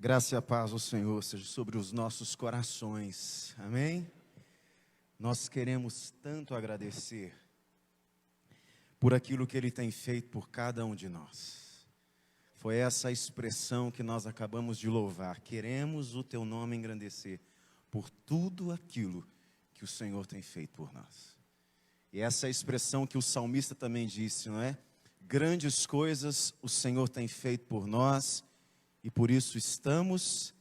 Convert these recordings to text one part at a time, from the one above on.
Graça e a paz do Senhor seja sobre os nossos corações, amém? Nós queremos tanto agradecer por aquilo que Ele tem feito por cada um de nós. Foi essa a expressão que nós acabamos de louvar. Queremos o Teu nome engrandecer por tudo aquilo que o Senhor tem feito por nós. E essa é a expressão que o salmista também disse, não é? Grandes coisas o Senhor tem feito por nós e por isso estamos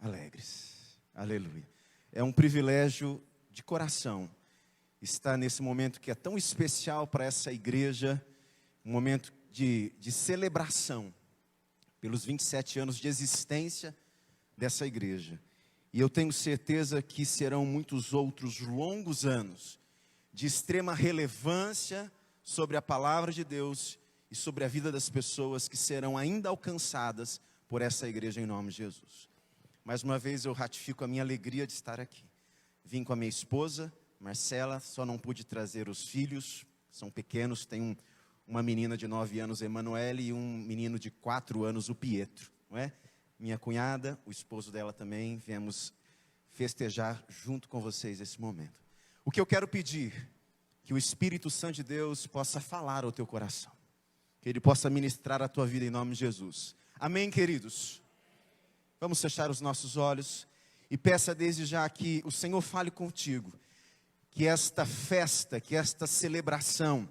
alegres. Aleluia. É um privilégio de coração estar nesse momento que é tão especial para essa igreja, um momento de celebração pelos 27 anos de existência dessa igreja. E eu tenho certeza que serão muitos outros longos anos de extrema relevância sobre a palavra de Deus e sobre a vida das pessoas que serão ainda alcançadas por essa igreja em nome de Jesus. Mais uma vez eu ratifico a minha alegria de estar aqui. Vim com a minha esposa, Marcela, só não pude trazer os filhos, são pequenos, tem uma menina de 9 anos, Emanuele, e um menino de 4 anos, o Pietro, não é? Minha cunhada, o esposo dela também, viemos festejar junto com vocês esse momento. O que eu quero pedir, que o Espírito Santo de Deus possa falar ao teu coração, que Ele possa ministrar a tua vida em nome de Jesus. Amém, queridos? Vamos fechar os nossos olhos e peça desde já que o Senhor fale contigo, que esta festa, que esta celebração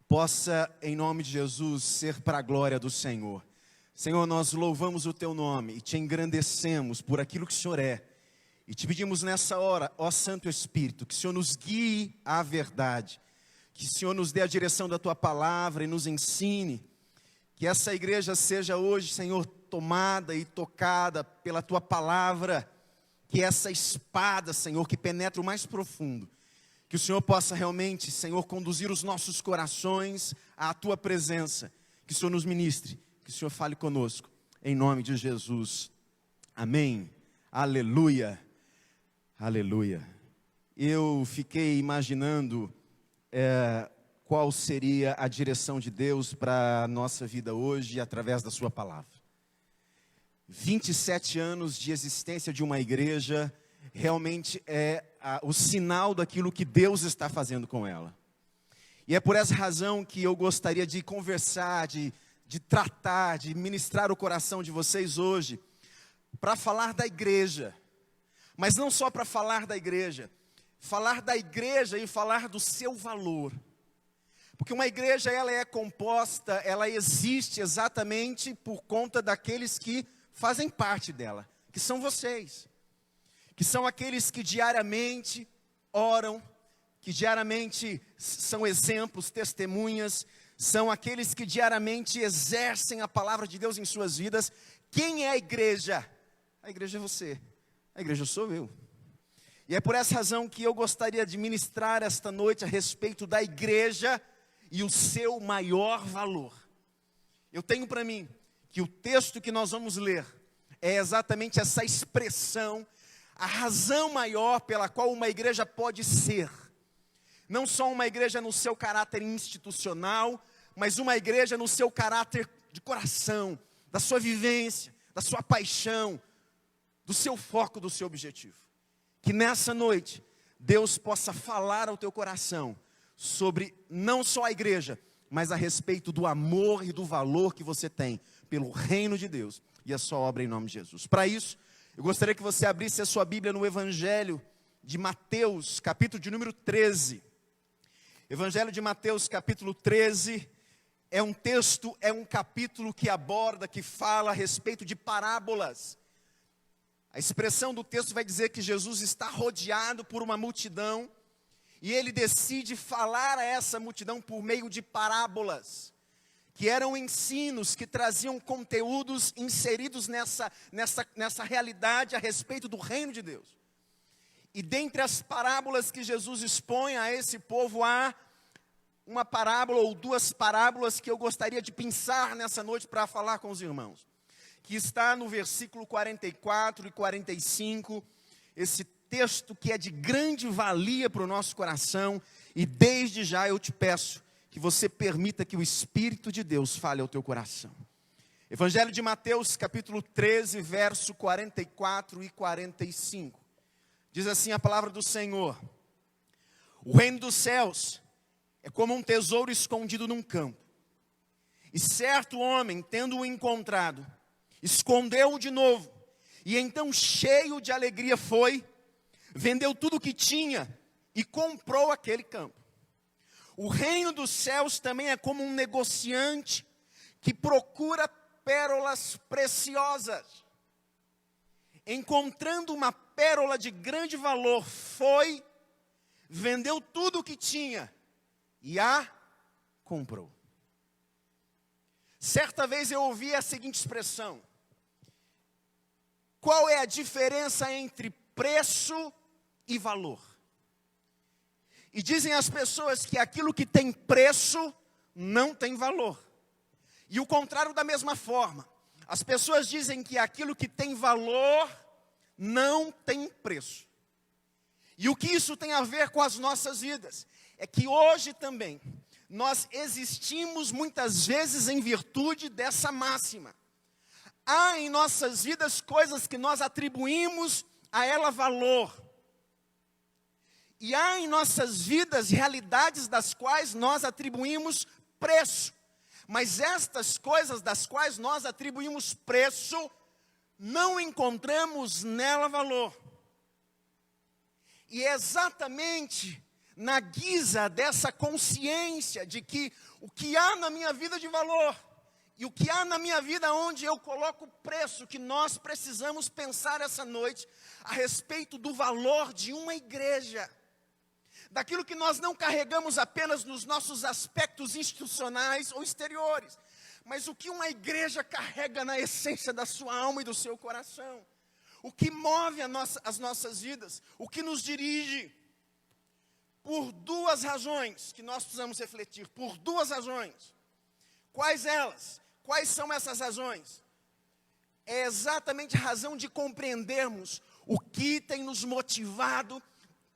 possa, em nome de Jesus, ser para a glória do Senhor. Senhor, nós louvamos o Teu nome e Te engrandecemos por aquilo que o Senhor é. E Te pedimos nessa hora, ó Santo Espírito, que o Senhor nos guie à verdade, que o Senhor nos dê a direção da Tua palavra e nos ensine, que essa igreja seja hoje, Senhor, tomada e tocada pela Tua palavra, que essa espada, Senhor, que penetra o mais profundo, que o Senhor possa realmente, Senhor, conduzir os nossos corações à Tua presença, que o Senhor nos ministre, que o Senhor fale conosco, em nome de Jesus, amém, aleluia. Aleluia. Eu fiquei imaginando qual seria a direção de Deus para a nossa vida hoje através da sua palavra. 27 anos de existência de uma igreja realmente é o sinal daquilo que Deus está fazendo com ela. E é por essa razão que eu gostaria de conversar, de tratar, de ministrar o coração de vocês hoje, para falar da igreja. Mas não só para falar da igreja e falar do seu valor. Porque uma igreja, ela é composta, ela existe exatamente por conta daqueles que fazem parte dela, que são vocês. Que são aqueles que diariamente oram, que diariamente são exemplos, testemunhas, são aqueles que diariamente exercem a palavra de Deus em suas vidas. Quem é a igreja? A igreja é você. A igreja sou eu. E é por essa razão que eu gostaria de ministrar esta noite a respeito da igreja e o seu maior valor. Eu tenho para mim que o texto que nós vamos ler é exatamente essa expressão, a razão maior pela qual uma igreja pode ser. Não só uma igreja no seu caráter institucional, mas uma igreja no seu caráter de coração, da sua vivência, da sua paixão, do seu foco, do seu objetivo. Que nessa noite, Deus possa falar ao teu coração sobre não só a igreja, mas a respeito do amor e do valor que você tem pelo reino de Deus e a sua obra em nome de Jesus. Para isso, eu gostaria que você abrisse a sua Bíblia no Evangelho de Mateus, capítulo de número 13. Evangelho de Mateus, capítulo 13, é um texto, é um capítulo que aborda, que fala a respeito de parábolas. A expressão do texto vai dizer que Jesus está rodeado por uma multidão e Ele decide falar a essa multidão por meio de parábolas, que eram ensinos que traziam conteúdos inseridos nessa realidade a respeito do reino de Deus. E dentre as parábolas que Jesus expõe a esse povo, há uma parábola ou duas parábolas que eu gostaria de pensar nessa noite para falar com os irmãos, que está no versículo 44 e 45, esse texto que é de grande valia para o nosso coração, e desde já eu te peço que você permita que o Espírito de Deus fale ao teu coração. Evangelho de Mateus, capítulo 13, verso 44 e 45. Diz assim a palavra do Senhor: o reino dos céus é como um tesouro escondido num campo. E certo homem, tendo-o encontrado, escondeu-o de novo. E então, cheio de alegria, foi, vendeu tudo o que tinha e comprou aquele campo. O reino dos céus também é como um negociante que procura pérolas preciosas. Encontrando uma pérola de grande valor, foi, vendeu tudo o que tinha e a comprou. Certa vez eu ouvi a seguinte expressão: qual é a diferença entre preço e valor? E dizem as pessoas que aquilo que tem preço não tem valor. E o contrário da mesma forma. As pessoas dizem que aquilo que tem valor não tem preço. E o que isso tem a ver com as nossas vidas? É que hoje também nós existimos muitas vezes em virtude dessa máxima. Há em nossas vidas coisas que nós atribuímos a ela valor. E há em nossas vidas realidades das quais nós atribuímos preço. Mas estas coisas das quais nós atribuímos preço, não encontramos nela valor. E é exatamente na guisa dessa consciência de que o que há na minha vida de valor e o que há na minha vida onde eu coloco preço, que nós precisamos pensar essa noite a respeito do valor de uma igreja. Daquilo que nós não carregamos apenas nos nossos aspectos institucionais ou exteriores, mas o que uma igreja carrega na essência da sua alma e do seu coração. O que move as nossas vidas, o que nos dirige. Por duas razões que nós precisamos refletir, por duas razões. Quais elas? Quais são essas razões? É exatamente a razão de compreendermos o que tem nos motivado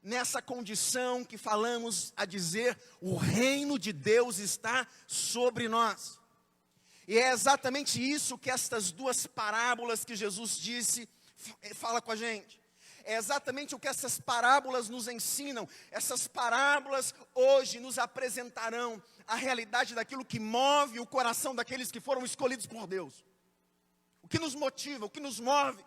nessa condição que falamos a dizer, o reino de Deus está sobre nós. E é exatamente isso que estas duas parábolas que Jesus disse, fala com a gente. É exatamente o que essas parábolas nos ensinam. Essas parábolas hoje nos apresentarão a realidade daquilo que move o coração daqueles que foram escolhidos por Deus. O que nos motiva, o que nos move.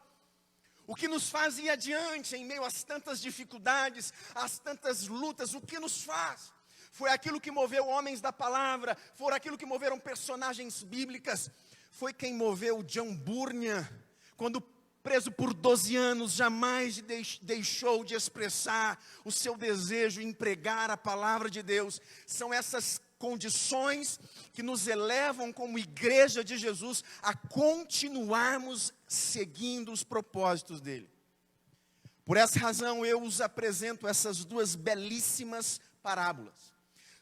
O que nos faz ir adiante em meio às tantas dificuldades, às tantas lutas, o que nos faz? Foi aquilo que moveu homens da palavra, foi aquilo que moveram personagens bíblicas, foi quem moveu John Bunyan, quando preso por 12 anos, jamais deixou de expressar o seu desejo em pregar a palavra de Deus. São essas condições que nos elevam como igreja de Jesus a continuarmos seguindo os propósitos dele. Por essa razão eu os apresento essas duas belíssimas parábolas.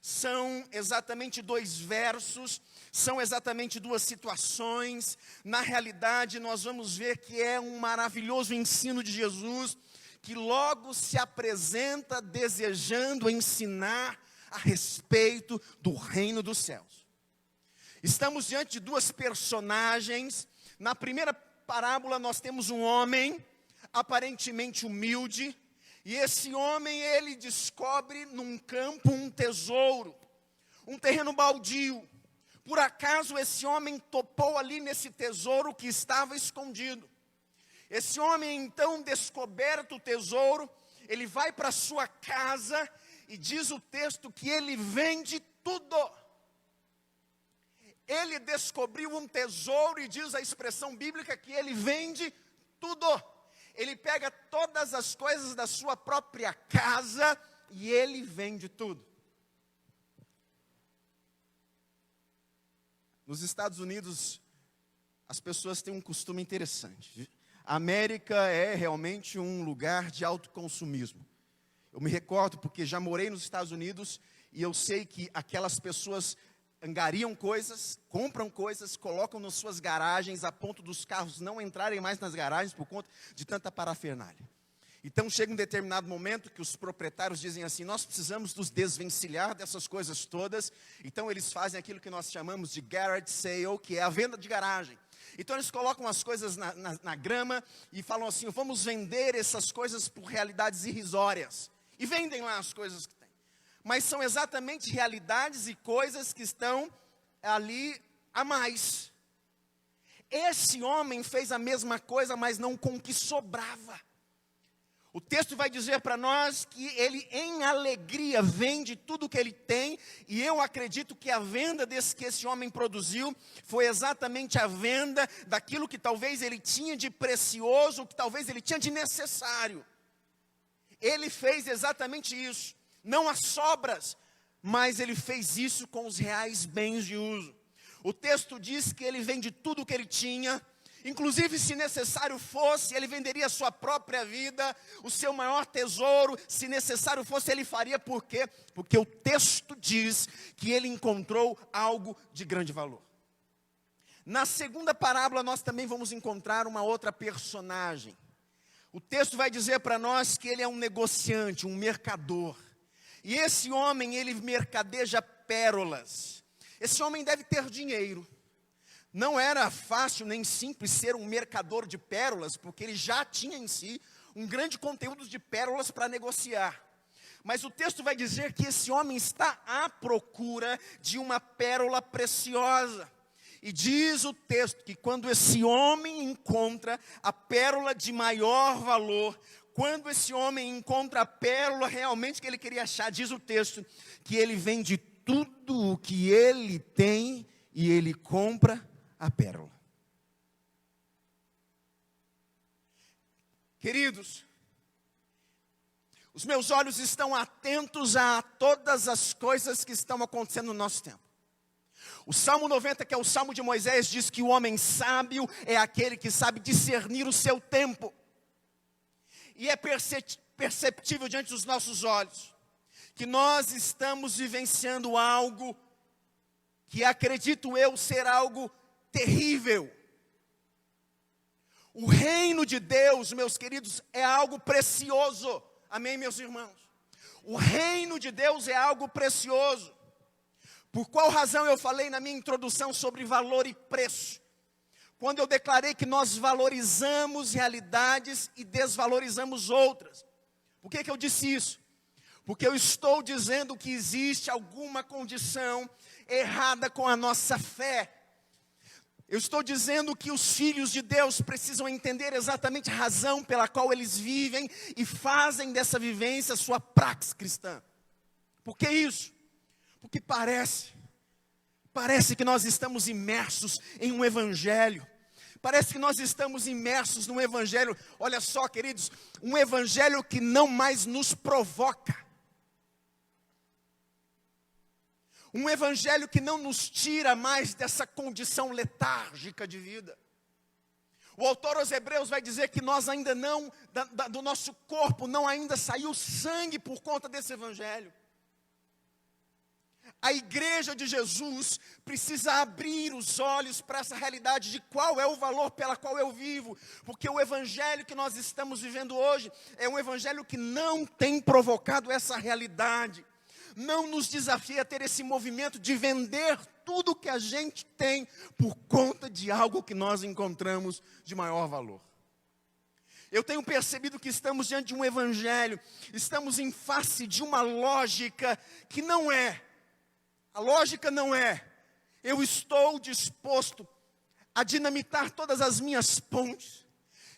São exatamente dois versos, são exatamente duas situações. Na realidade nós vamos ver que é um maravilhoso ensino de Jesus, que logo se apresenta desejando ensinar a respeito do reino dos céus. Estamos diante de duas personagens. Na primeira parábola nós temos um homem aparentemente humilde, e esse homem ele descobre num campo um tesouro, um terreno baldio. Por acaso esse homem topou ali nesse tesouro que estava escondido. Esse homem então, descoberto o tesouro, ele vai para sua casa e diz o texto que ele vende tudo. Ele descobriu um tesouro e diz a expressão bíblica que ele vende tudo. Ele pega todas as coisas da sua própria casa e ele vende tudo. Nos Estados Unidos, as pessoas têm um costume interessante. A América é realmente um lugar de autoconsumismo. Eu me recordo porque já morei nos Estados Unidos e eu sei que aquelas pessoas angariam coisas, compram coisas, colocam nas suas garagens a ponto dos carros não entrarem mais nas garagens por conta de tanta parafernália. Então chega um determinado momento que os proprietários dizem assim: nós precisamos nos desvencilhar dessas coisas todas. Então eles fazem aquilo que nós chamamos de garage sale, que é a venda de garagem. Então eles colocam as coisas na grama e falam assim: vamos vender essas coisas por realidades irrisórias. E vendem lá as coisas que tem. Mas são exatamente realidades e coisas que estão ali a mais. Esse homem fez a mesma coisa, mas não com o que sobrava. O texto vai dizer para nós que ele, em alegria, vende tudo o que ele tem. E eu acredito que a venda que esse homem produziu foi exatamente a venda daquilo que talvez ele tinha de precioso, que talvez ele tinha de necessário. Ele fez exatamente isso. Não as sobras, mas ele fez isso com os reais bens de uso. O texto diz que ele vende tudo o que ele tinha. Inclusive, se necessário fosse, ele venderia a sua própria vida, o seu maior tesouro. Se necessário fosse, ele faria. Por quê? Porque o texto diz que ele encontrou algo de grande valor. Na segunda parábola, nós também vamos encontrar uma outra personagem. O texto vai dizer para nós que ele é um negociante, um mercador. E esse homem, ele mercadeja pérolas. Esse homem deve ter dinheiro. Não era fácil nem simples ser um mercador de pérolas, porque ele já tinha em si um grande conteúdo de pérolas para negociar. Mas o texto vai dizer que esse homem está à procura de uma pérola preciosa. E diz o texto que quando esse homem encontra a pérola de maior valor, quando esse homem encontra a pérola realmente que ele queria achar, diz o texto que ele vende tudo o que ele tem e ele compra a pérola. Queridos, os meus olhos estão atentos a todas as coisas que estão acontecendo no nosso tempo. O Salmo 90, que é o Salmo de Moisés, diz que o homem sábio é aquele que sabe discernir o seu tempo. E é perceptível diante dos nossos olhos que nós estamos vivenciando algo que acredito eu ser algo terrível. O reino de Deus, meus queridos, é algo precioso. Amém, meus irmãos? O reino de Deus é algo precioso. Por qual razão eu falei na minha introdução sobre valor e preço? Quando eu declarei que nós valorizamos realidades e desvalorizamos outras. Por que eu disse isso? Porque eu estou dizendo que existe alguma condição errada com a nossa fé. Eu estou dizendo que os filhos de Deus precisam entender exatamente a razão pela qual eles vivem e fazem dessa vivência sua praxis cristã. Por que isso? Porque parece que nós estamos imersos em um evangelho. Parece que nós estamos imersos num evangelho, olha só, queridos, um evangelho que não mais nos provoca. Um evangelho que não nos tira mais dessa condição letárgica de vida. O autor aos Hebreus vai dizer que nós ainda não, do nosso corpo, não ainda saiu sangue por conta desse evangelho. A igreja de Jesus precisa abrir os olhos para essa realidade de qual é o valor pela qual eu vivo. Porque o evangelho que nós estamos vivendo hoje é um evangelho que não tem provocado essa realidade. Não nos desafia a ter esse movimento de vender tudo que a gente tem por conta de algo que nós encontramos de maior valor. Eu tenho percebido que estamos diante de um evangelho, estamos em face de uma lógica que não é. A lógica não é, eu estou disposto a dinamitar todas as minhas pontes.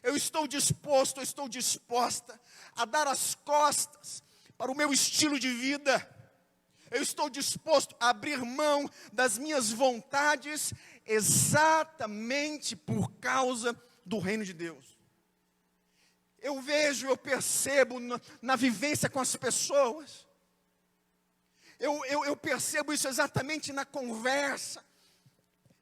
Eu estou disposta a dar as costas para o meu estilo de vida. Eu estou disposto a abrir mão das minhas vontades exatamente por causa do reino de Deus. Eu percebo na vivência com as pessoas. Eu percebo isso exatamente na conversa.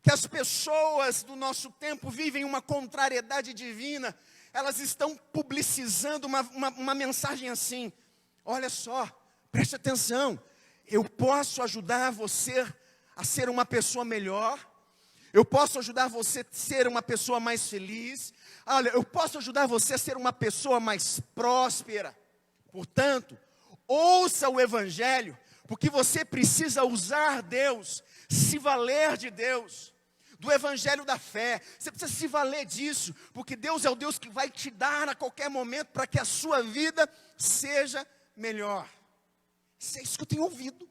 Que as pessoas do nosso tempo vivem uma contrariedade divina. Elas estão publicizando uma mensagem assim. Olha só, preste atenção. Eu posso ajudar você a ser uma pessoa melhor. Eu posso ajudar você a ser uma pessoa mais feliz. Olha, eu posso ajudar você a ser uma pessoa mais próspera. Portanto, ouça o evangelho, porque você precisa usar Deus, se valer de Deus. do evangelho da fé. Você precisa se valer disso, porque Deus é o Deus que vai te dar a qualquer momento para que a sua vida seja melhor. Isso é isso que eu tenho ouvido.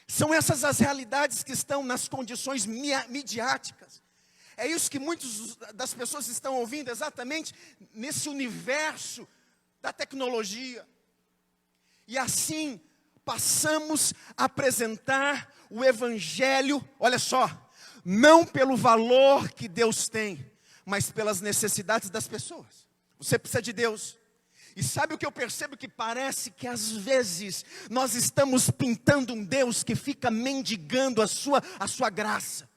São essas as realidades que estão nas condições midiáticas. É isso que muitas das pessoas estão ouvindo, exatamente nesse universo da tecnologia. E assim, passamos a apresentar o evangelho, olha só, não pelo valor que Deus tem, mas pelas necessidades das pessoas. Você precisa de Deus. E sabe o que eu percebo? Que parece que às vezes nós estamos pintando um Deus que fica mendigando a sua graça.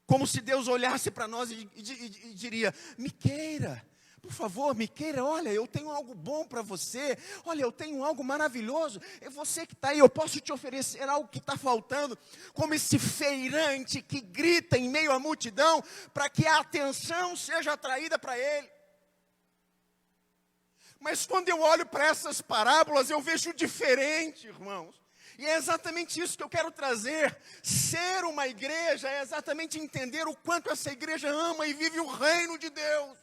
Como se Deus olhasse para nós e diria: me queira, por favor, me queira, olha, eu tenho algo bom para você, olha, eu tenho algo maravilhoso, é você que está aí, eu posso te oferecer algo que está faltando, como esse feirante que grita em meio à multidão, para que a atenção seja atraída para ele. Mas quando eu olho para essas parábolas, eu vejo diferente, irmãos. E é exatamente isso que eu quero trazer. Ser uma igreja é exatamente entender o quanto essa igreja ama e vive o reino de Deus.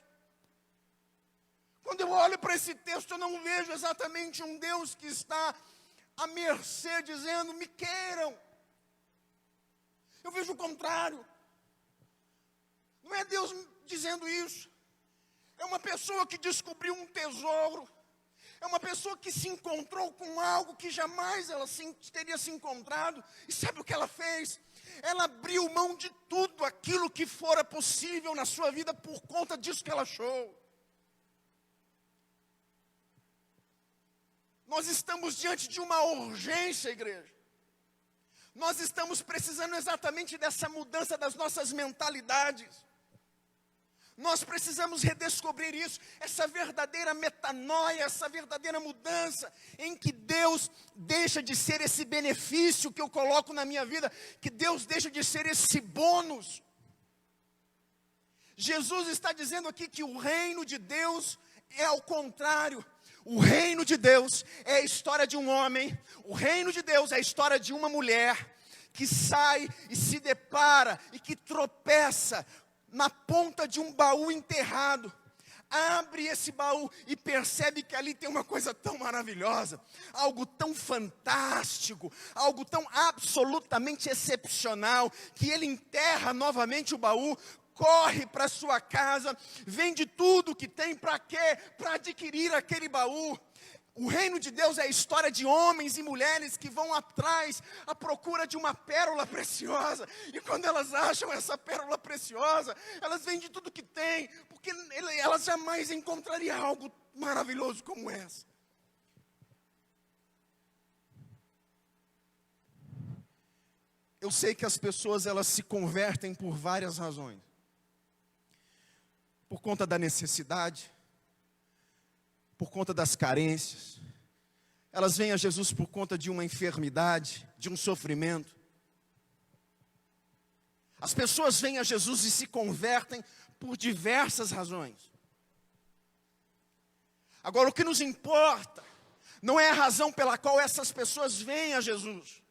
Quando eu olho para esse texto, eu não vejo exatamente um Deus que está à mercê, dizendo: me queiram. Eu vejo o contrário. Não é Deus dizendo isso. É uma pessoa que descobriu um tesouro. É uma pessoa que se encontrou com algo que jamais ela teria se encontrado. E sabe o que ela fez? Ela abriu mão de tudo aquilo que fora possível na sua vida por conta disso que ela achou. Nós estamos diante de uma urgência, igreja. Nós estamos precisando exatamente dessa mudança das nossas mentalidades. Nós precisamos redescobrir isso, essa verdadeira metanoia, essa verdadeira mudança, em que Deus deixa de ser esse benefício que eu coloco na minha vida, que Deus deixa de ser esse bônus. Jesus está dizendo aqui que o reino de Deus é ao contrário. O reino de Deus é a história de um homem, o reino de Deus é a história de uma mulher, que sai e se depara e que tropeça na ponta de um baú enterrado, abre esse baú e percebe que ali tem uma coisa tão maravilhosa, algo tão fantástico, algo tão absolutamente excepcional, que ele enterra novamente o baú, corre para sua casa, vende tudo que tem, para quê? Para adquirir aquele baú. O reino de Deus é a história de homens e mulheres que vão atrás à procura de uma pérola preciosa. E quando elas acham essa pérola preciosa, elas vendem tudo que tem, porque elas jamais encontrariam algo maravilhoso como essa. Eu sei que as pessoas elas se convertem por várias razões. Por conta da necessidade, por conta das carências. Elas vêm a Jesus por conta de uma enfermidade, de um sofrimento. As pessoas vêm a Jesus e se convertem por diversas razões. Agora, o que nos importa não é a razão pela qual essas pessoas vêm a Jesus.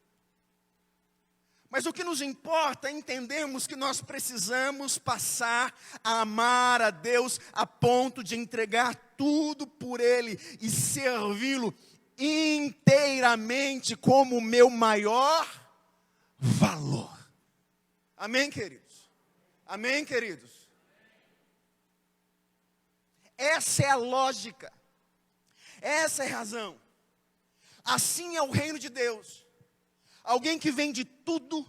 Mas o que nos importa é entendermos que nós precisamos passar a amar a Deus a ponto de entregar tudo por Ele e servi-lo inteiramente como o meu maior valor. Amém, queridos? Amém, queridos? Essa é a lógica. Essa é a razão. Assim é o reino de Deus. Alguém que vende tudo,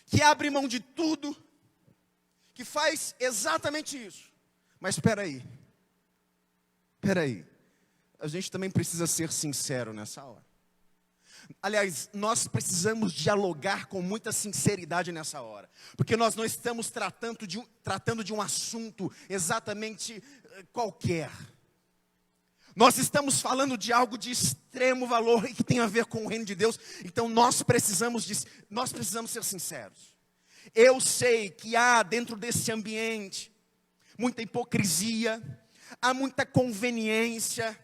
que abre mão de tudo, que faz exatamente isso. Mas espera aí, a gente também precisa ser sincero nessa hora. Aliás, nós precisamos dialogar com muita sinceridade nessa hora, porque nós não estamos tratando de um assunto exatamente qualquer. Nós estamos falando de algo de extremo valor e que tem a ver com o reino de Deus. Então nós precisamos ser sinceros. Eu sei que há dentro desse ambiente muita hipocrisia, há muita conveniência,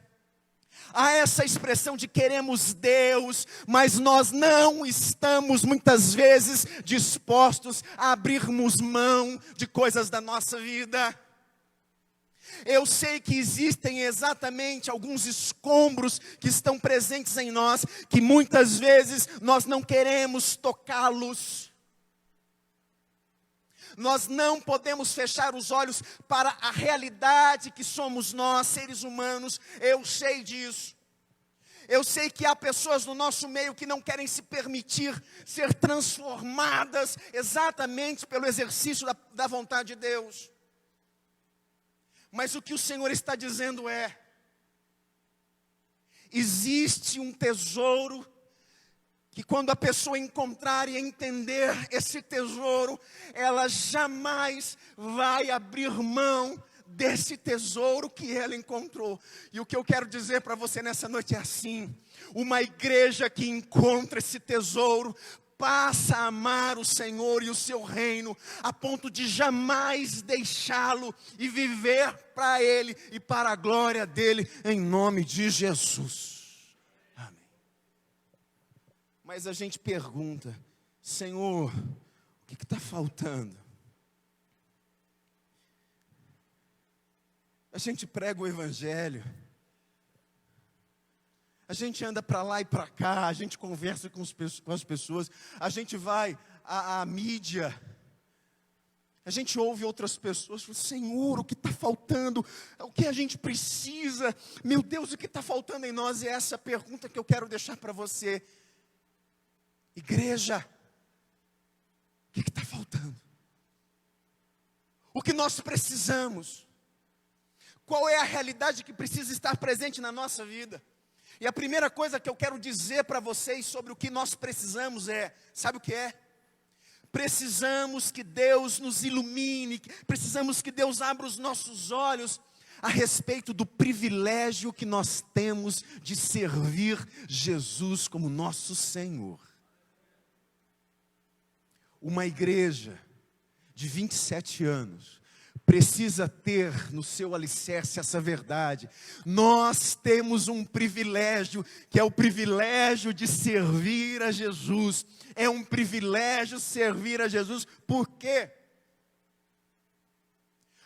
Há essa expressão de queremos Deus, mas nós não estamos muitas vezes dispostos a abrirmos mão de coisas da nossa vida. Eu sei que existem exatamente alguns escombros que estão presentes em nós, que muitas vezes nós não queremos tocá-los. Nós não podemos fechar os olhos para a realidade que somos nós, seres humanos. Eu sei disso. Eu sei que há pessoas no nosso meio que não querem se permitir ser transformadas exatamente pelo exercício da vontade de Deus. Mas o que o Senhor está dizendo é: existe um tesouro que quando a pessoa encontrar e entender esse tesouro, ela jamais vai abrir mão desse tesouro que ela encontrou. E o que eu quero dizer para você nessa noite é assim: uma igreja que encontra esse tesouro passa a amar o Senhor e o seu reino, a ponto de jamais deixá-lo e viver para Ele e para a glória dEle, em nome de Jesus. Amém. Mas a gente pergunta: Senhor, o que está faltando? A gente prega o Evangelho, a gente anda para lá e para cá, a gente conversa com as pessoas, a gente vai à mídia, a gente ouve outras pessoas, Senhor, o que está faltando? O que a gente precisa? Meu Deus, o que está faltando em nós? E é essa pergunta que eu quero deixar para você. Igreja, o que está faltando? O que nós precisamos? Qual é a realidade que precisa estar presente na nossa vida? E a primeira coisa que eu quero dizer para vocês sobre o que nós precisamos é, sabe o que é? Precisamos que Deus nos ilumine, precisamos que Deus abra os nossos olhos a respeito do privilégio que nós temos de servir Jesus como nosso Senhor. Uma igreja de 27 anos precisa ter no seu alicerce essa verdade. Nós temos um privilégio, que é o privilégio de servir a Jesus. É um privilégio servir a Jesus. Por quê?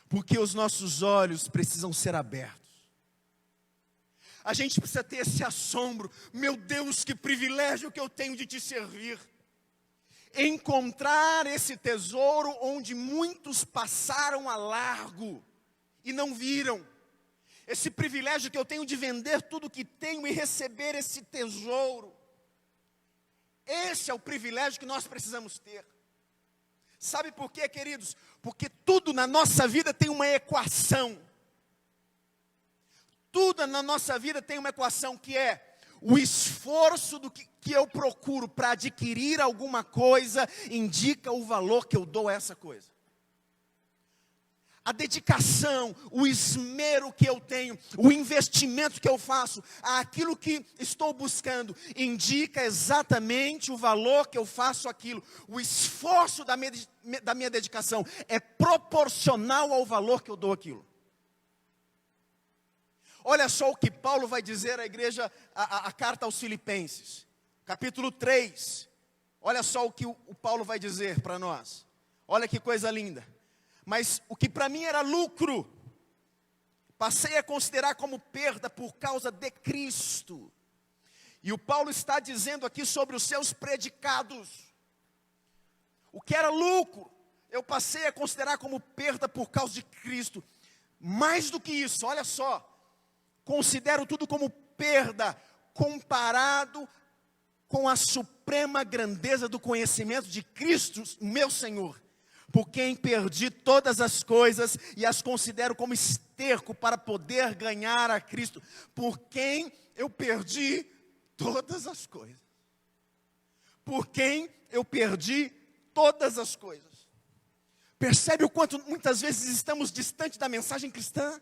Porque os nossos olhos precisam ser abertos. A gente precisa ter esse assombro. Meu Deus, que privilégio que eu tenho de te servir. Encontrar esse tesouro onde muitos passaram a largo e não viram. Esse privilégio que eu tenho de vender tudo que tenho e receber esse tesouro. Esse é o privilégio que nós precisamos ter. Sabe por quê, queridos? Porque tudo na nossa vida tem uma equação. Tudo na nossa vida tem uma equação que é o esforço do que eu procuro para adquirir alguma coisa indica o valor que eu dou a essa coisa. A dedicação, o esmero que eu tenho, o investimento que eu faço, aquilo que estou buscando, indica exatamente o valor que eu faço aquilo. O esforço da minha dedicação é proporcional ao valor que eu dou aquilo. Olha só o que Paulo vai dizer à igreja, a carta aos Filipenses, capítulo 3. Olha só o que o Paulo vai dizer para nós. Olha que coisa linda. Mas o que para mim era lucro, passei a considerar como perda por causa de Cristo. E o Paulo está dizendo aqui sobre os seus predicados. O que era lucro, eu passei a considerar como perda por causa de Cristo. Mais do que isso, olha só. Considero tudo como perda, comparado com a suprema grandeza do conhecimento de Cristo, meu Senhor, por quem perdi todas as coisas e as considero como esterco para poder ganhar a Cristo, por quem eu perdi todas as coisas. Por quem eu perdi todas as coisas. Percebe o quanto muitas vezes estamos distante da mensagem cristã?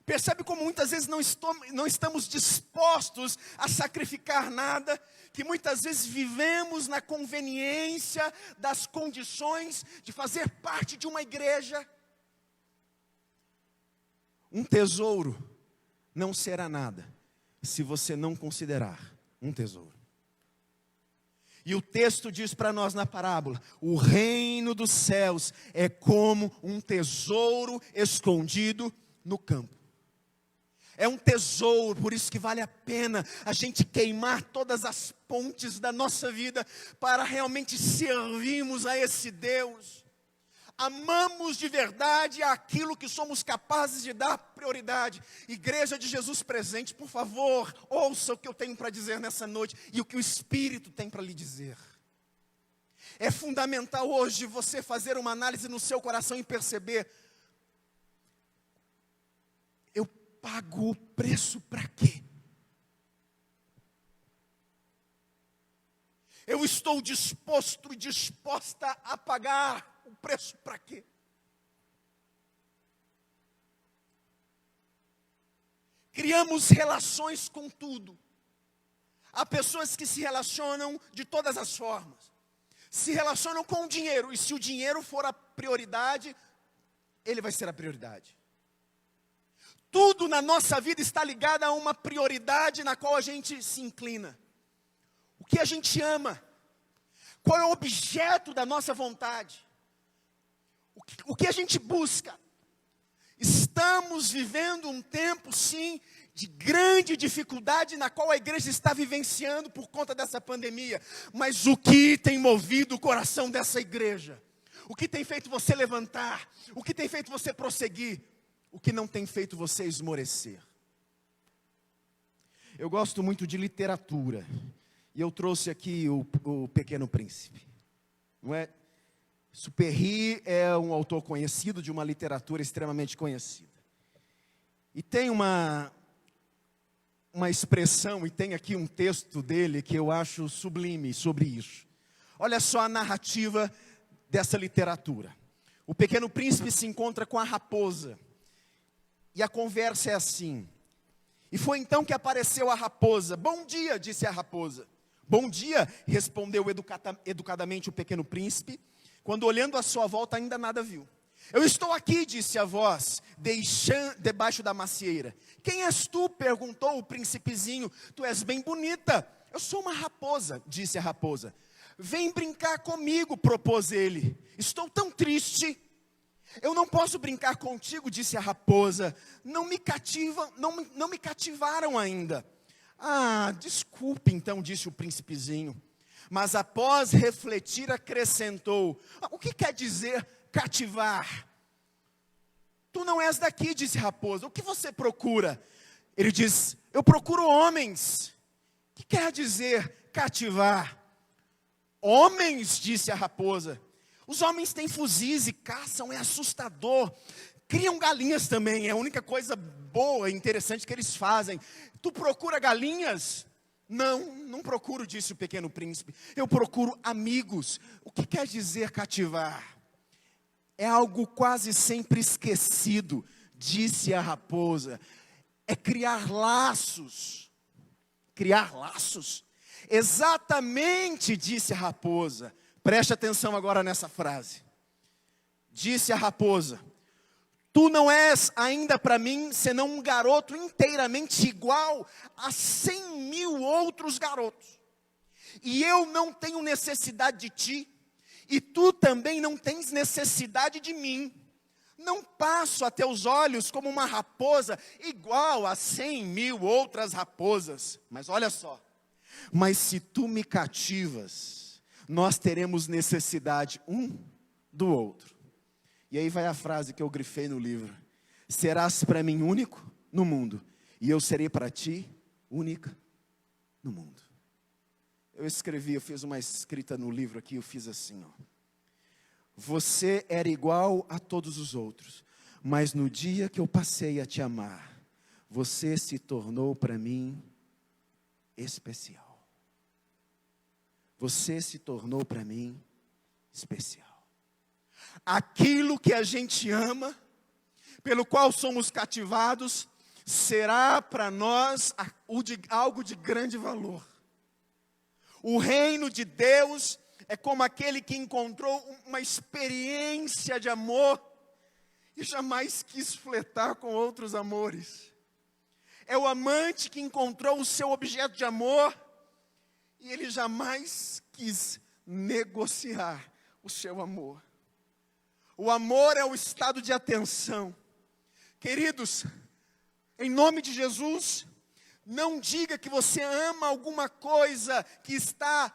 Percebe como muitas vezes não estamos dispostos a sacrificar nada, que muitas vezes vivemos na conveniência das condições de fazer parte de uma igreja. Um tesouro não será nada se você não considerar um tesouro. E o texto diz para nós na parábola: o reino dos céus é como um tesouro escondido no campo. É um tesouro, por isso que vale a pena a gente queimar todas as pontes da nossa vida para realmente servirmos a esse Deus. Amamos de verdade aquilo que somos capazes de dar prioridade. Igreja de Jesus presente, por favor, ouça o que eu tenho para dizer nessa noite e o que o Espírito tem para lhe dizer. É fundamental hoje você fazer uma análise no seu coração e perceber: eu pago o preço para quê? Eu estou disposto e disposta a pagar o preço para quê? Criamos relações com tudo. Há pessoas que se relacionam de todas as formas. Se relacionam com o dinheiro, e se o dinheiro for a prioridade, ele vai ser a prioridade. Tudo na nossa vida está ligado a uma prioridade na qual a gente se inclina. O que a gente ama? Qual é o objeto da nossa vontade? O que a gente busca? Estamos vivendo um tempo, sim, de grande dificuldade na qual a igreja está vivenciando por conta dessa pandemia. Mas o que tem movido o coração dessa igreja? O que tem feito você levantar? O que tem feito você prosseguir? O que não tem feito você esmorecer? Eu gosto muito de literatura. E eu trouxe aqui o Pequeno Príncipe. Não é? Exupéry é um autor conhecido, de uma literatura extremamente conhecida. E tem uma expressão, e tem aqui um texto dele que eu acho sublime sobre isso. Olha só a narrativa dessa literatura. O Pequeno Príncipe se encontra com a raposa. E a conversa é assim: e foi então que apareceu a raposa. Bom dia, disse a raposa. Bom dia, respondeu educadamente o Pequeno Príncipe, quando olhando à sua volta ainda nada viu. Eu estou aqui, disse a voz, debaixo da macieira. Quem és tu? Perguntou o príncipezinho. Tu és bem bonita. Eu sou uma raposa, disse a raposa. Vem brincar comigo, propôs ele. Estou tão triste. Eu não posso brincar contigo, disse a raposa. Não me cativaram ainda. Ah, desculpe então, disse o príncipezinho. Mas após refletir, acrescentou: o que quer dizer cativar? Tu não és daqui, disse a raposa. O que você procura? Ele diz: eu procuro homens. O que quer dizer cativar? Homens, disse a raposa. Os homens têm fuzis e caçam, é assustador. Criam galinhas também, é a única coisa boa e interessante que eles fazem. Tu procura galinhas? Não procuro, disse o Pequeno Príncipe. Eu procuro amigos. O que quer dizer cativar? É algo quase sempre esquecido, disse a raposa. É criar laços. Criar laços? Exatamente, disse a raposa. Preste atenção agora nessa frase. Disse a raposa: tu não és ainda para mim senão um garoto inteiramente igual a 100.000 outros garotos. E eu não tenho necessidade de ti, e tu também não tens necessidade de mim. Não passo a teus olhos como uma raposa igual a 100.000 outras raposas. Mas olha só, mas se tu me cativas, nós teremos necessidade um do outro. E aí vai a frase que eu grifei no livro: serás para mim único no mundo, e eu serei para ti única no mundo. Eu fiz uma escrita no livro aqui, eu fiz assim, ó. Você era igual a todos os outros, mas no dia que eu passei a te amar, você se tornou para mim especial. Você se tornou para mim especial. Aquilo que a gente ama, pelo qual somos cativados, será para nós algo de grande valor. O reino de Deus é como aquele que encontrou uma experiência de amor e jamais quis flertar com outros amores. é o amante que encontrou o seu objeto de amor e ele jamais quis negociar o seu amor. O amor é o estado de atenção. Queridos, em nome de Jesus, não diga que você ama alguma coisa que está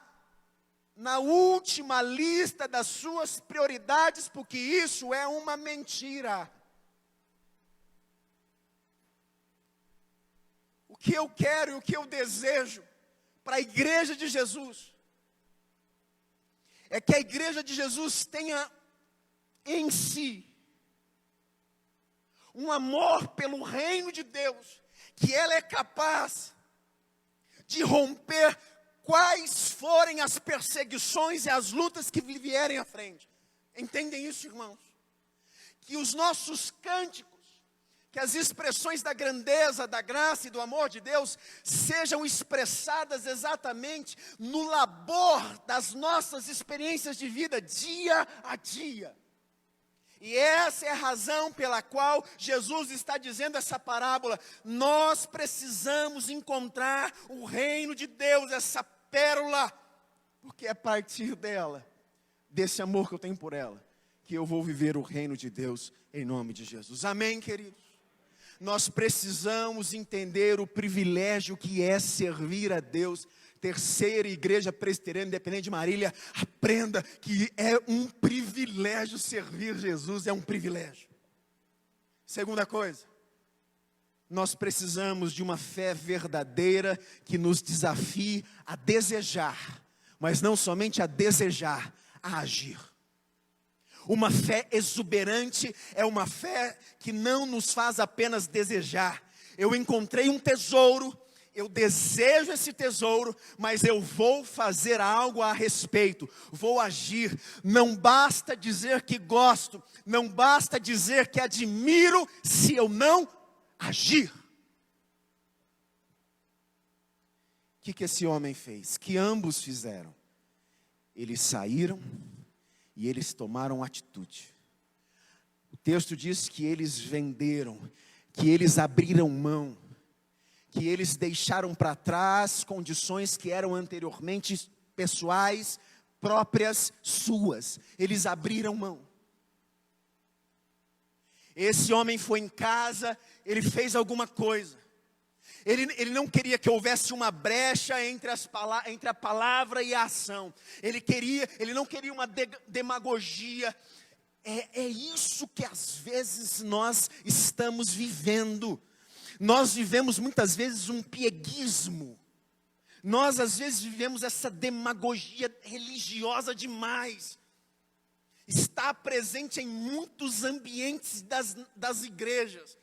na última lista das suas prioridades, porque isso é uma mentira. O que eu quero e o que eu desejo para a igreja de Jesus é que a igreja de Jesus tenha em si um amor pelo reino de Deus, que ela é capaz de romper quais forem as perseguições e as lutas que vierem à frente. Entendem isso, irmãos? Que os nossos cânticos, que as expressões da grandeza, da graça e do amor de Deus sejam expressadas exatamente no labor das nossas experiências de vida, dia a dia. E essa é a razão pela qual Jesus está dizendo essa parábola. Nós precisamos encontrar o reino de Deus, essa pérola, porque é a partir dela, desse amor que eu tenho por ela, que eu vou viver o reino de Deus em nome de Jesus. Amém, queridos? Nós precisamos entender o privilégio que é servir a Deus. Terceira Igreja Presbiteriana Independente de Marília, aprenda que é um privilégio servir Jesus, é um privilégio. Segunda coisa, nós precisamos de uma fé verdadeira que nos desafie a desejar, mas não somente a desejar, a agir. Uma fé exuberante é uma fé que não nos faz apenas desejar. Eu encontrei um tesouro, eu desejo esse tesouro, mas eu vou fazer algo a respeito, vou agir. Não basta dizer que gosto, não basta dizer que admiro, se eu não agir. O que esse homem fez? Que ambos fizeram? Eles saíram e eles tomaram atitude. O texto diz que eles venderam, que eles abriram mão, que eles deixaram para trás condições que eram anteriormente pessoais, próprias, suas. Eles abriram mão. Esse homem foi em casa, ele fez alguma coisa. Ele não queria que houvesse uma brecha entre a palavra e a ação. Ele não queria uma demagogia. É isso que às vezes nós estamos vivendo. Nós vivemos muitas vezes um pieguismo. Nós às vezes vivemos essa demagogia religiosa demais. Está presente em muitos ambientes das igrejas.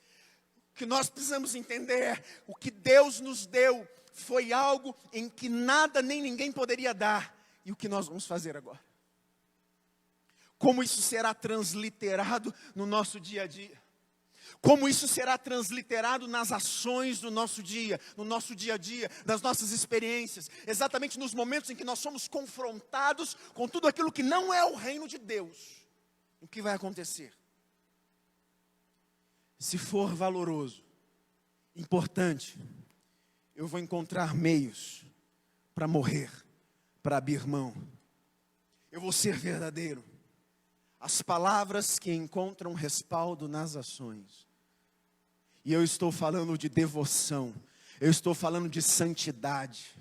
O que nós precisamos entender, o que Deus nos deu foi algo em que nada nem ninguém poderia dar. E o que nós vamos fazer agora? Como isso será transliterado no nosso dia a dia? Como isso será transliterado nas ações do nosso dia, no nosso dia a dia, das nossas experiências, exatamente nos momentos em que nós somos confrontados com tudo aquilo que não é o reino de Deus. O que vai acontecer? Se for valoroso, importante, eu vou encontrar meios para morrer, para abrir mão. Eu vou ser verdadeiro. As palavras que encontram respaldo nas ações. E eu estou falando de devoção, eu estou falando de santidade.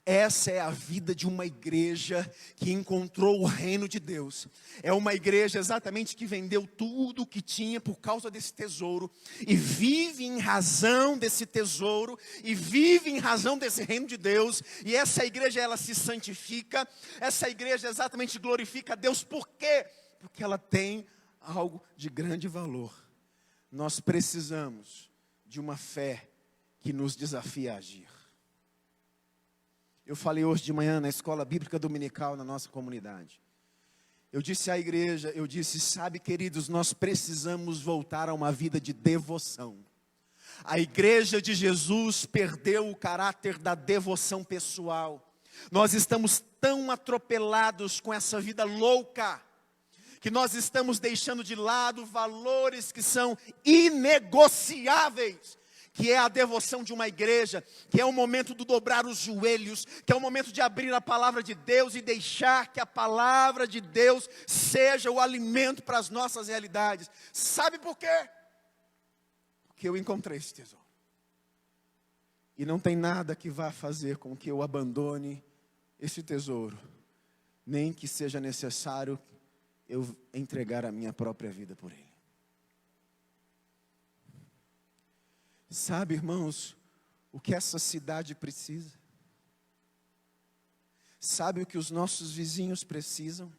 Essa é a vida de uma igreja que encontrou o reino de Deus. É uma igreja exatamente que vendeu tudo o que tinha por causa desse tesouro. E vive em razão desse tesouro. E vive em razão desse reino de Deus. E essa igreja, ela se santifica. Essa igreja exatamente glorifica a Deus. Por quê? Porque ela tem algo de grande valor. Nós precisamos de uma fé que nos desafia a agir. Eu falei hoje de manhã na escola bíblica dominical na nossa comunidade. Eu disse à igreja, sabe, queridos, nós precisamos voltar a uma vida de devoção. A igreja de Jesus perdeu o caráter da devoção pessoal. Nós estamos tão atropelados com essa vida louca, que nós estamos deixando de lado valores que são inegociáveis, que é a devoção de uma igreja, que é o momento do dobrar os joelhos, que é o momento de abrir a palavra de Deus e deixar que a palavra de Deus seja o alimento para as nossas realidades. Sabe por quê? Porque eu encontrei esse tesouro. E não tem nada que vá fazer com que eu abandone esse tesouro, nem que seja necessário eu entregar a minha própria vida por ele. Sabe, irmãos, o que essa cidade precisa? Sabe o que os nossos vizinhos precisam?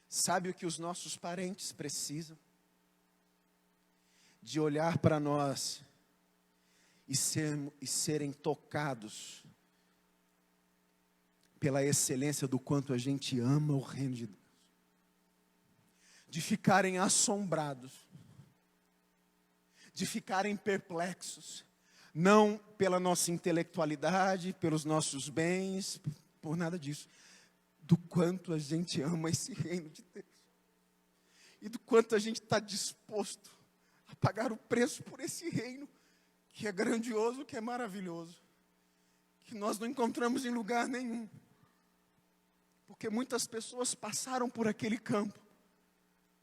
Sabe o que os nossos parentes precisam? De olhar para nós e serem tocados pela excelência do quanto a gente ama o reino de Deus. De ficarem assombrados, de ficarem perplexos, não pela nossa intelectualidade, pelos nossos bens, por nada disso, do quanto a gente ama esse reino de Deus, e do quanto a gente está disposto a pagar o preço por esse reino, que é grandioso, que é maravilhoso, que nós não encontramos em lugar nenhum, porque muitas pessoas passaram por aquele campo,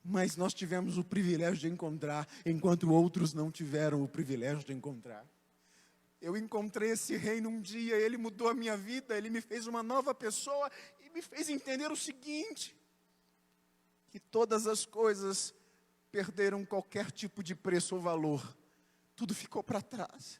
mas nós tivemos o privilégio de encontrar, enquanto outros não tiveram o privilégio de encontrar. Eu encontrei esse reino um dia, ele mudou a minha vida, ele me fez uma nova pessoa e me fez entender o seguinte: que todas as coisas perderam qualquer tipo de preço ou valor, tudo ficou para trás.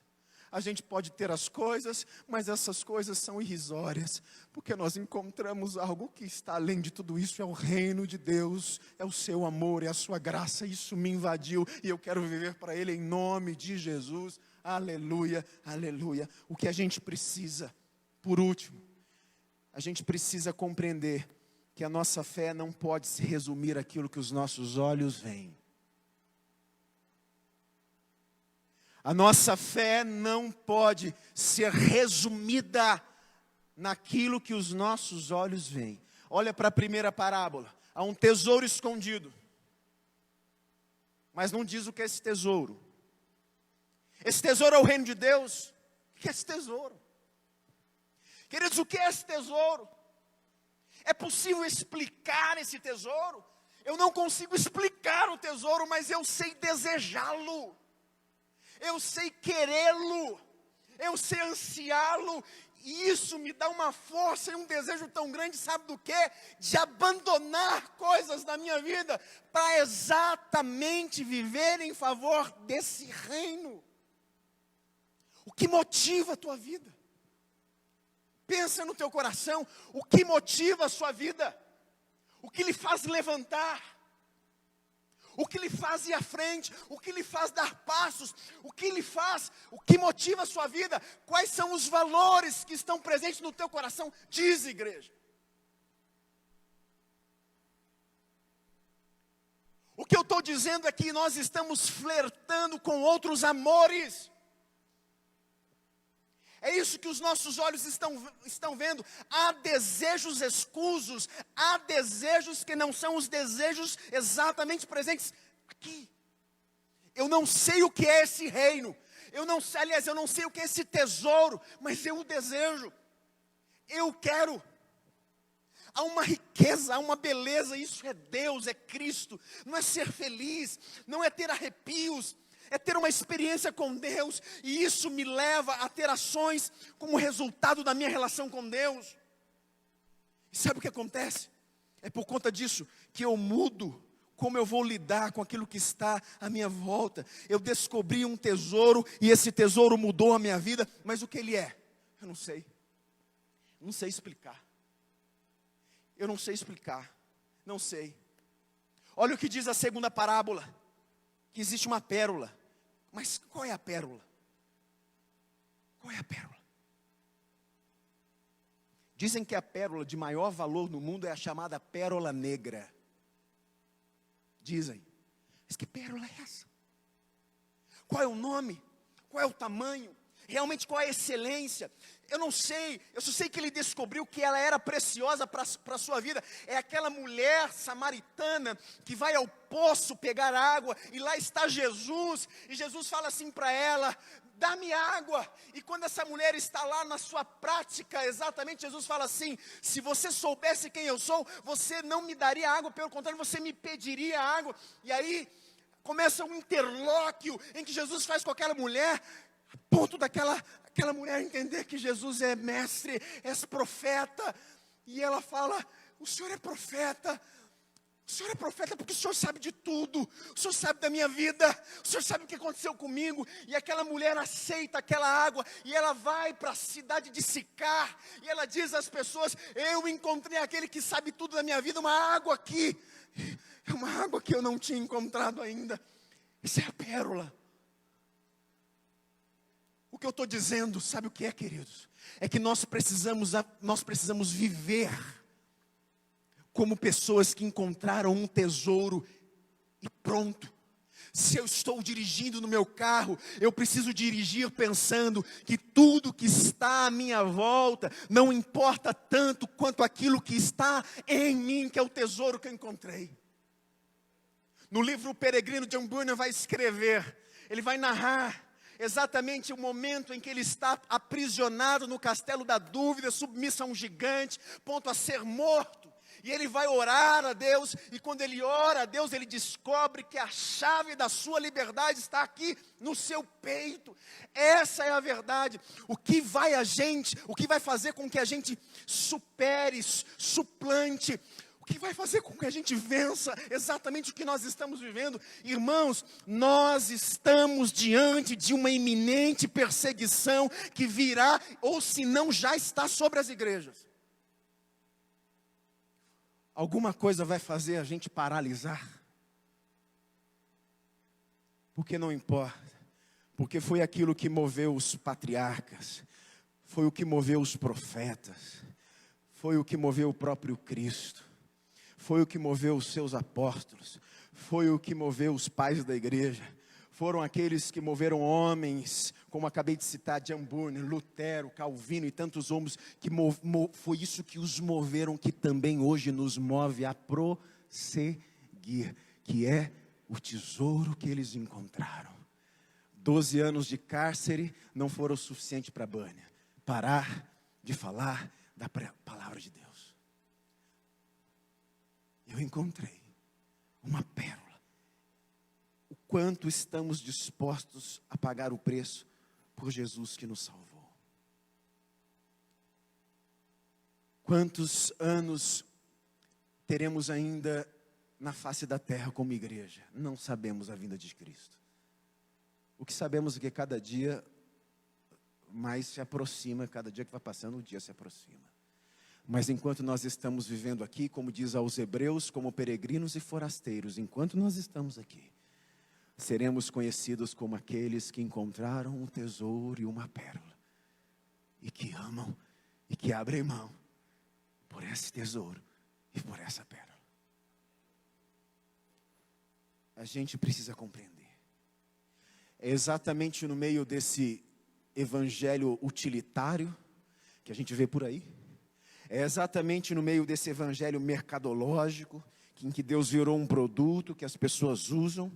A gente pode ter as coisas, mas essas coisas são irrisórias, porque nós encontramos algo que está além de tudo isso, é o reino de Deus, é o seu amor, é a sua graça, isso me invadiu, e eu quero viver para Ele em nome de Jesus, aleluia, aleluia. O que a gente precisa, por último, a gente precisa compreender que a nossa fé não pode se resumir àquilo que os nossos olhos veem. A nossa fé não pode ser resumida naquilo que os nossos olhos veem. Olha para a primeira parábola. Há um tesouro escondido. Mas não diz o que é esse tesouro. Esse tesouro é o reino de Deus. O que é esse tesouro? Queridos, o que é esse tesouro? É possível explicar esse tesouro? Eu não consigo explicar o tesouro, mas eu sei desejá-lo. Eu sei querê-lo, eu sei ansiá-lo, e isso me dá uma força e um desejo tão grande, sabe do quê? De abandonar coisas da minha vida, para exatamente viver em favor desse reino. O que motiva a tua vida? Pensa no teu coração, o que motiva a sua vida? O que lhe faz levantar? O que lhe faz ir à frente, o que lhe faz dar passos, o que motiva a sua vida, quais são os valores que estão presentes no teu coração, diz igreja. O que eu estou dizendo é que nós estamos flertando com outros amores. É isso que os nossos olhos estão vendo. Há desejos escusos, há desejos que não são os desejos exatamente presentes aqui. Eu não sei o que é esse reino, eu não sei o que é esse tesouro, mas eu o desejo, eu quero. Há uma riqueza, há uma beleza, isso é Deus, é Cristo, não é ser feliz, não é ter arrepios, é ter uma experiência com Deus, e isso me leva a ter ações como resultado da minha relação com Deus. E sabe o que acontece? É por conta disso que eu mudo como eu vou lidar com aquilo que está à minha volta. Eu descobri um tesouro, e esse tesouro mudou a minha vida, mas o que ele é? Eu não sei explicar. Eu não sei explicar, não sei. Olha o que diz a segunda parábola, que existe uma pérola. Mas qual é a pérola? Qual é a pérola? Dizem que a pérola de maior valor no mundo é a chamada pérola negra. Dizem. Mas que pérola é essa? Qual é o nome? Qual é o tamanho? Realmente qual é a excelência? eu não sei, eu só sei que ele descobriu que ela era preciosa para a sua vida. É aquela mulher samaritana que vai ao poço pegar água, e lá está Jesus, e Jesus fala assim para ela: dá-me água. E quando essa mulher está lá na sua prática, exatamente, Jesus fala assim: se você soubesse quem eu sou, você não me daria água, pelo contrário, você me pediria água. E aí começa um interlóquio em que Jesus faz com aquela mulher, a ponto daquela mulher entender que Jesus é mestre, é profeta. E ela fala: o Senhor é profeta. O Senhor é profeta porque o Senhor sabe de tudo. O Senhor sabe da minha vida. O Senhor sabe o que aconteceu comigo. E aquela mulher aceita aquela água, e ela vai para a cidade de Sicar, e ela diz às pessoas: eu encontrei aquele que sabe tudo da minha vida, uma água aqui. É uma água que eu não tinha encontrado ainda. Isso é a pérola. O que eu estou dizendo, sabe o que é, queridos? É que nós precisamos viver como pessoas que encontraram um tesouro e pronto. Se eu estou dirigindo no meu carro, eu preciso dirigir pensando que tudo que está à minha volta não importa tanto quanto aquilo que está em mim, que é o tesouro que eu encontrei. No livro O Peregrino, John Bunyan vai escrever, ele vai narrar exatamente o momento em que ele está aprisionado no castelo da dúvida, submisso a um gigante, ponto a ser morto. E ele vai orar a Deus, e quando ele ora a Deus, ele descobre que a chave da sua liberdade está aqui no seu peito. Essa é a verdade. O que vai fazer com que a gente supere, suplante, o que vai fazer com que a gente vença exatamente o que nós estamos vivendo? Irmãos, nós estamos diante de uma iminente perseguição que virá, ou se não já está sobre as igrejas. Alguma coisa vai fazer a gente paralisar? Porque não importa, porque foi aquilo que moveu os patriarcas, foi o que moveu os profetas, foi o que moveu o próprio Cristo, foi o que moveu os seus apóstolos, foi o que moveu os pais da igreja, foram aqueles que moveram homens, como acabei de citar, John Bunyan, Lutero, Calvino e tantos homens, que foi isso que os moveram, que também hoje nos move a prosseguir, que é o tesouro que eles encontraram. 12 anos de cárcere não foram o suficiente para Bunyan parar de falar da palavra de Deus. Eu encontrei uma pérola. O quanto estamos dispostos a pagar o preço por Jesus que nos salvou? Quantos anos teremos ainda na face da terra como igreja? Não sabemos a vinda de Cristo. O que sabemos é que cada dia mais se aproxima, cada dia que vai passando, o dia se aproxima. Mas enquanto nós estamos vivendo aqui, como diz aos Hebreus, como peregrinos e forasteiros, enquanto nós estamos aqui, seremos conhecidos como aqueles que encontraram um tesouro e uma pérola, e que amam, e que abrem mão por esse tesouro e por essa pérola. A gente precisa compreender. É exatamente no meio desse evangelho utilitário que a gente vê por aí. É exatamente no meio desse evangelho mercadológico, em que Deus virou um produto que as pessoas usam,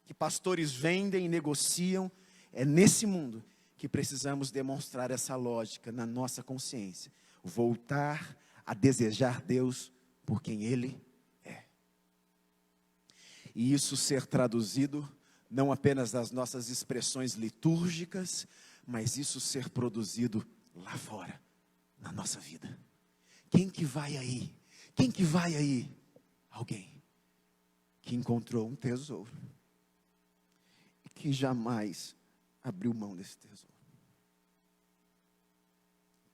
que pastores vendem e negociam. É nesse mundo que precisamos demonstrar essa lógica na nossa consciência. Voltar a desejar Deus por quem Ele é. E isso ser traduzido não apenas nas nossas expressões litúrgicas, mas isso ser produzido lá fora, na nossa vida. Quem que vai aí? Quem que vai aí? Alguém que encontrou um tesouro e que jamais abriu mão desse tesouro.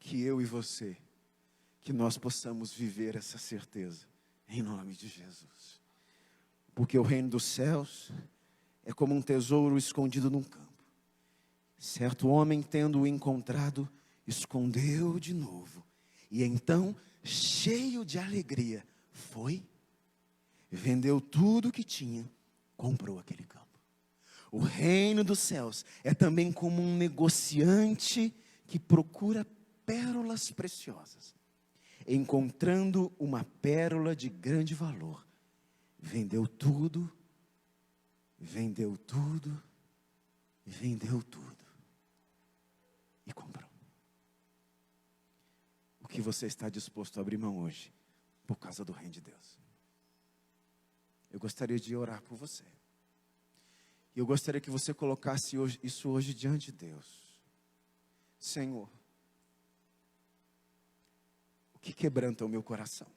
Que eu e você, que nós possamos viver essa certeza, em nome de Jesus. Porque o reino dos céus é como um tesouro escondido num campo. Certo homem, tendo-o encontrado, escondeu de novo. E então, cheio de alegria, foi, vendeu tudo o que tinha, comprou aquele campo. O reino dos céus é também como um negociante que procura pérolas preciosas. Encontrando uma pérola de grande valor, vendeu tudo, vendeu tudo, vendeu tudo e comprou. O que você está disposto a abrir mão hoje por causa do reino de Deus? Eu gostaria de orar por você. E eu gostaria que você colocasse isso hoje diante de Deus. Senhor, o que quebranta o meu coração?